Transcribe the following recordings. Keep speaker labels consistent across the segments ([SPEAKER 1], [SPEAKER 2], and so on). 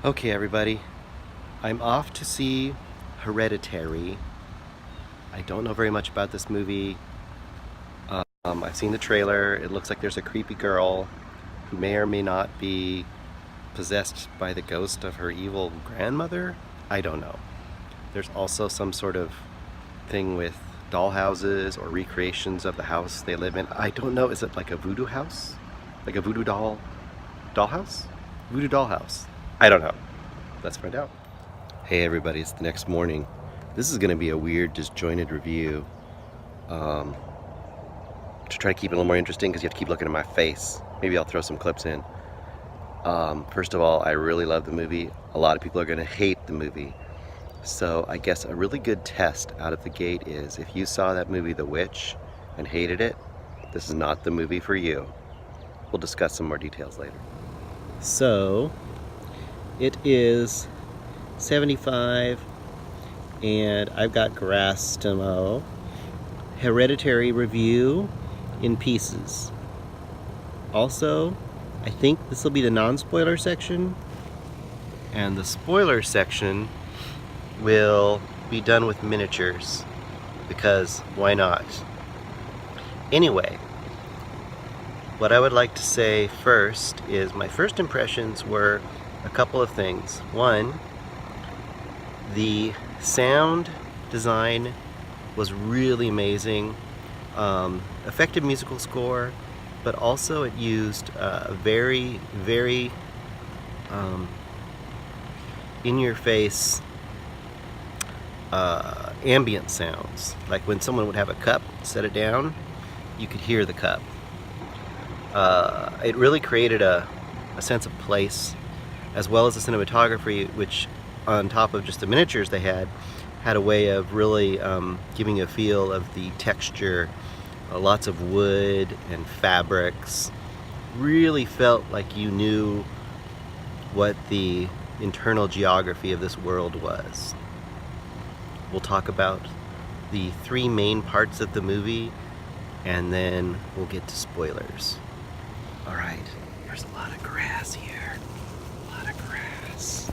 [SPEAKER 1] Okay, everybody, I'm off to see Hereditary. I don't know very much about this movie. I've seen the trailer. It looks like there's a creepy girl who may or may not be possessed by the ghost of her evil grandmother. I don't know. There's also some sort of thing with dollhouses or recreations of the house they live in. I don't know. Is it like a voodoo house? Like a voodoo dollhouse? Voodoo dollhouse. I don't know. Let's find out. Hey everybody, it's the next morning. This is going to be a weird, disjointed review um, to try to keep it a little more interesting because you have to keep looking at my face. Maybe I'll throw some clips in. First of all, I really love the movie. A lot of people are going to hate the movie. So I guess a really good test out of the gate is if you saw that movie The Witch and hated it, this is not the movie for you. We'll discuss some more details later. So, it is 75 and I've got grass to mow. Hereditary review in pieces. Also, I think this will be the non-spoiler section, and the spoiler section will be done with miniatures because why not? Anyway, what I would like to say first is my first impressions were a couple of things. One, the sound design was really amazing. Effective musical score, but also it used very, very in-your-face ambient sounds. Like when someone would have a cup, set it down, you could hear the cup. It really created a sense of place, as well as the cinematography, which on top of just the miniatures they had a way of really giving you a feel of the texture. Lots of wood and fabrics. Really felt like you knew what the internal geography of this world was. We'll talk about the three main parts of the movie, and then we'll get to spoilers. All right, there's a lot of grass here. A lot of grass.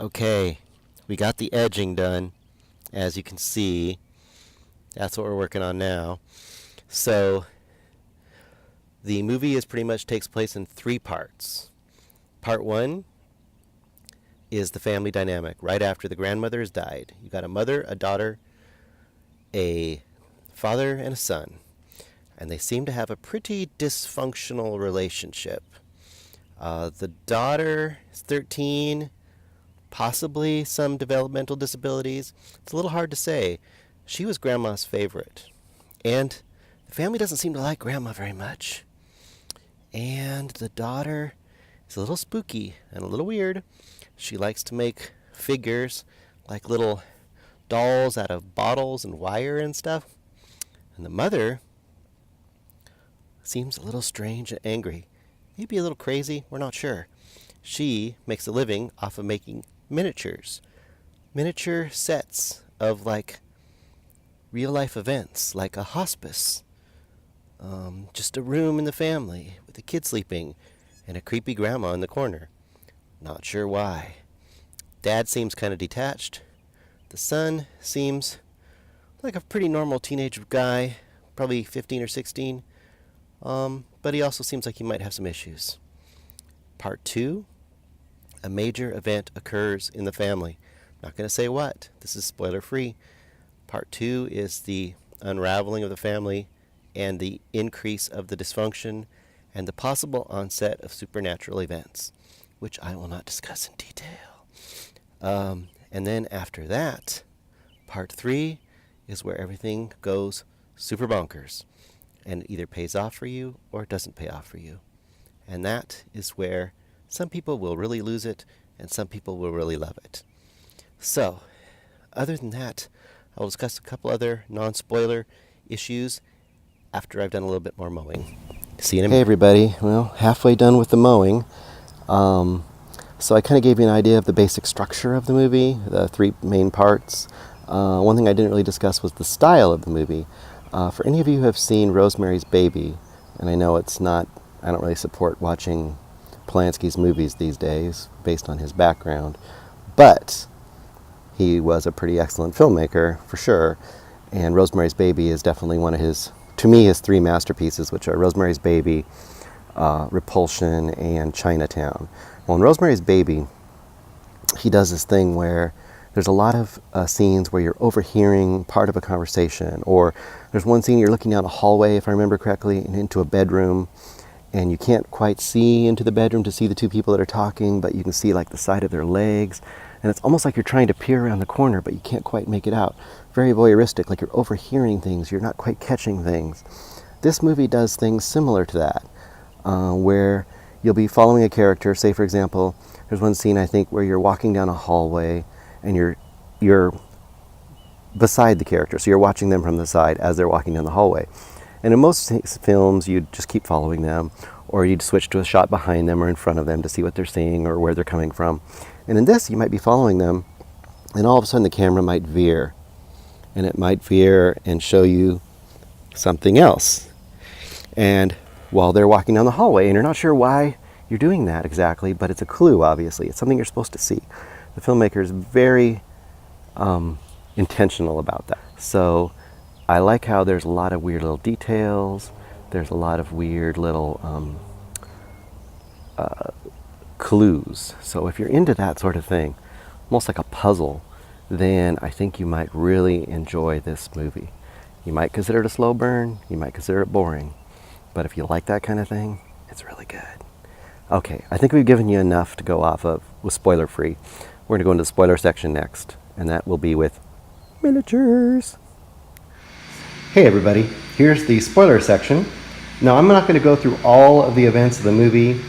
[SPEAKER 1] Okay, we got the edging done, as you can see. That's what we're working on now. So, the movie pretty much takes place in three parts. Part one is the family dynamic right after the grandmother has died. You got a mother, a daughter, a father, and a son. And they seem to have a pretty dysfunctional relationship. The daughter is 13, possibly some developmental disabilities. It's a little hard to say. She was Grandma's favorite. And the family doesn't seem to like Grandma very much. And the daughter is a little spooky and a little weird. She likes to make figures like little dolls out of bottles and wire and stuff. And the mother seems a little strange and angry. Maybe a little crazy, we're not sure. She makes a living off of making miniatures. Miniature sets of like real life events, like a hospice. Just a room in the family with the kid sleeping and a creepy grandma in the corner. Not sure why. Dad seems kind of detached. The son seems like a pretty normal teenage guy, probably 15 or 16. But he also seems like he might have some issues. Part two, a major event occurs in the family. Not going to say what. This is spoiler free. Part two is the unraveling of the family and the increase of the dysfunction and the possible onset of supernatural events, which I will not discuss in detail. And then after that, part three is where everything goes super bonkers and it either pays off for you or it doesn't pay off for you. And that is where some people will really lose it and some people will really love it. So, other than that, I will discuss a couple other non-spoiler issues after I've done a little bit more mowing. See you in a minute. Hey everybody, well, halfway done with the mowing. So I kind of gave you an idea of the basic structure of the movie, the three main parts. One thing I didn't really discuss was the style of the movie. For any of you who have seen Rosemary's Baby, and I know it's not, I don't really support watching Polanski's movies these days, based on his background. But he was a pretty excellent filmmaker, for sure. And Rosemary's Baby is definitely one of his, to me, his three masterpieces, which are Rosemary's Baby, Repulsion, and Chinatown. Well, in Rosemary's Baby, he does this thing where there's a lot of scenes where you're overhearing part of a conversation, or there's one scene you're looking down a hallway, if I remember correctly, and into a bedroom, and you can't quite see into the bedroom to see the two people that are talking, but you can see like the side of their legs, and it's almost like you're trying to peer around the corner, but you can't quite make it out. Very voyeuristic, like you're overhearing things, you're not quite catching things. This movie does things similar to that, where you'll be following a character. Say, for example, there's one scene, I think, where you're walking down a hallway, and you're beside the character, so you're watching them from the side as they're walking down the hallway. And in most films, you just keep following them, or you'd switch to a shot behind them or in front of them to see what they're seeing or where they're coming from. And in this, you might be following them, and all of a sudden the camera might veer, and it might veer and show you something else. And while they're walking down the hallway, and you're not sure why you're doing that exactly, but it's a clue, obviously. It's something you're supposed to see. The filmmaker is very intentional about that. So I like how there's a lot of weird little details. There's a lot of weird little clues. So if you're into that sort of thing, almost like a puzzle, then I think you might really enjoy this movie. You might consider it a slow burn. You might consider it boring. But if you like that kind of thing, it's really good. Okay, I think we've given you enough to go off of with spoiler free. We're going to go into the spoiler section next, and that will be with miniatures. Hey everybody, here's the spoiler section. Now I'm not going to go through all of the events of the movie,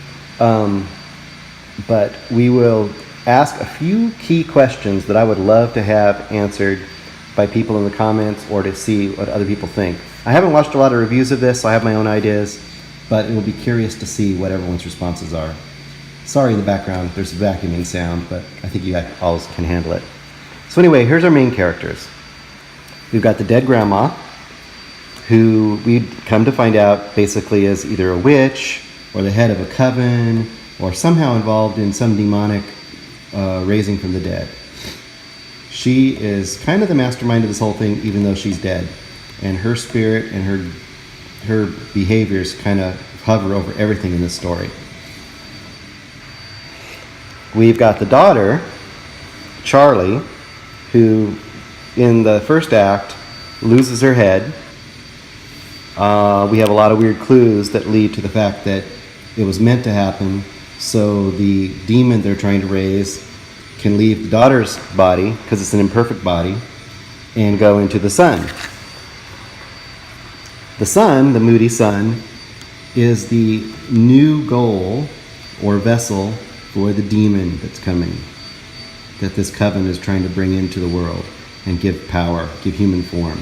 [SPEAKER 1] but we will ask a few key questions that I would love to have answered by people in the comments or to see what other people think. I haven't watched a lot of reviews of this, so I have my own ideas, but it will be curious to see what everyone's responses are. Sorry in the background, there's a vacuuming sound, but I think you all can handle it. So anyway, here's our main characters. We've got the dead grandma, who we'd come to find out basically is either a witch or the head of a coven or somehow involved in some demonic raising from the dead. She is kind of the mastermind of this whole thing, even though she's dead. And her spirit and her behaviors kind of hover over everything in this story. We've got the daughter, Charlie, who in the first act loses her head. We have a lot of weird clues that lead to the fact that it was meant to happen, so the demon they're trying to raise can leave the daughter's body, because it's an imperfect body, and go into the son. The son, the moody son, is the new goal or vessel for the demon that's coming, that this coven is trying to bring into the world and give power, give human form.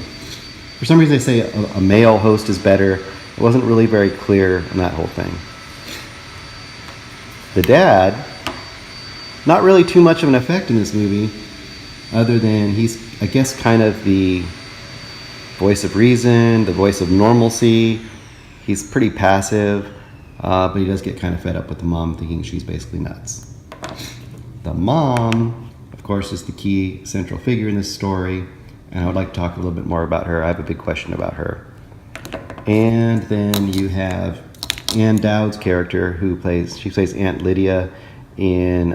[SPEAKER 1] For some reason they say a male host is better. It wasn't really very clear on that whole thing. The dad, not really too much of an effect in this movie, other than he's, I guess, kind of the voice of reason, the voice of normalcy. He's pretty passive, but he does get kind of fed up with the mom, thinking she's basically nuts. The mom, of course, is the key central figure in this story, and I would like to talk a little bit more about her. I have a big question about her. And then you have Ann Dowd's character, she plays Aunt Lydia in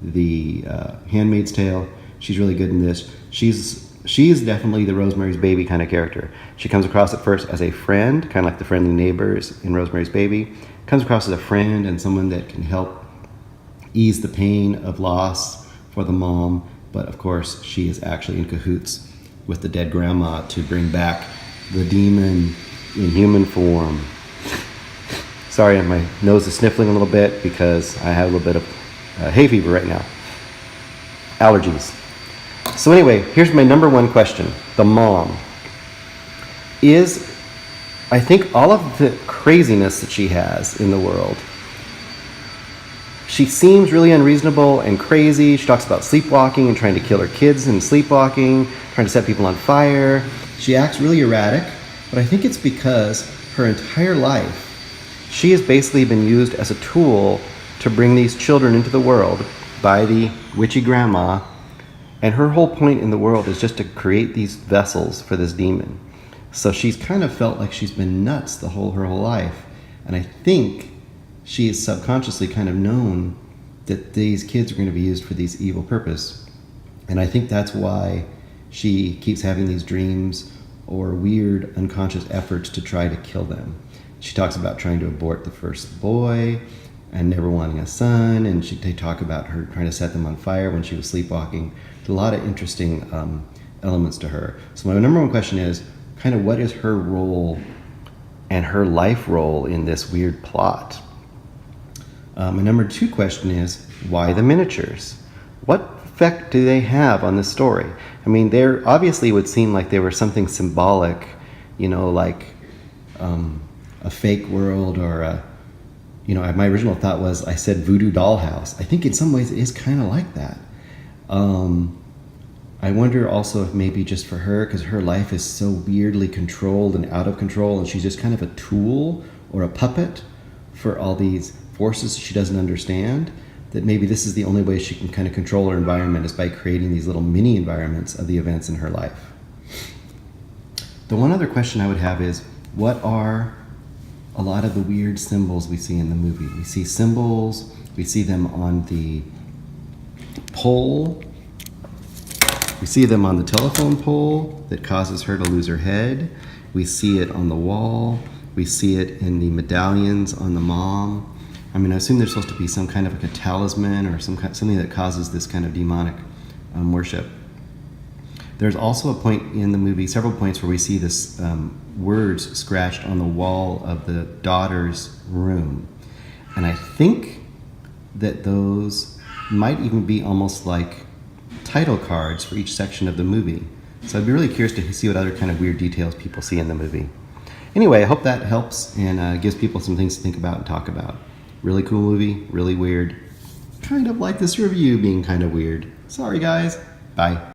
[SPEAKER 1] the Handmaid's Tale. She's really good in this. She is definitely the Rosemary's Baby kind of character. She comes across at first as a friend, kind of like the friendly neighbors in Rosemary's Baby. Comes across as a friend and someone that can help ease the pain of loss for the mom. But of course, she is actually in cahoots with the dead grandma to bring back the demon in human form. Sorry, my nose is sniffling a little bit because I have a little bit of hay fever right now. Allergies. So anyway, here's my number one question. The mom is, I think, all of the craziness that she has in the world. She seems really unreasonable and crazy. She talks about sleepwalking and trying to kill her kids and sleepwalking, trying to set people on fire. She acts really erratic, but I think it's because her entire life she has basically been used as a tool to bring these children into the world by the witchy grandma, and her whole point in the world is just to create these vessels for this demon. So she's kind of felt like she's been nuts her whole life, and I think she has subconsciously kind of known that these kids are going to be used for these evil purpose. And I think that's why she keeps having these dreams or weird unconscious efforts to try to kill them. She talks about trying to abort the first boy and never wanting a son, and they talk about her trying to set them on fire when she was sleepwalking. There's a lot of interesting elements to her. So my number one question is kind of what is her role and her life role in this weird plot? My number two question is, why the miniatures? What effect do they have on the story? I mean, they're obviously would seem like they were something symbolic, like a fake world or my original thought was, I said voodoo dollhouse. I think in some ways it is kind of like that. I wonder also if maybe just for her, because her life is so weirdly controlled and out of control, and she's just kind of a tool or a puppet for all these forces she doesn't understand, that maybe this is the only way she can kind of control her environment is by creating these little mini environments of the events in her life. The one other question I would have is, what are a lot of the weird symbols we see in the movie? We see symbols, we see them on the pole, we see them on the telephone pole that causes her to lose her head, we see it on the wall, we see it in the medallions on the mom. I mean, I assume there's supposed to be some kind of a talisman or something that causes this kind of demonic worship. There's also a point in the movie, several points, where we see this words scratched on the wall of the daughter's room. And I think that those might even be almost like title cards for each section of the movie. So I'd be really curious to see what other kind of weird details people see in the movie. Anyway, I hope that helps and gives people some things to think about and talk about. Really cool movie, really weird. Kind of like this review being kind of weird. Sorry guys, bye.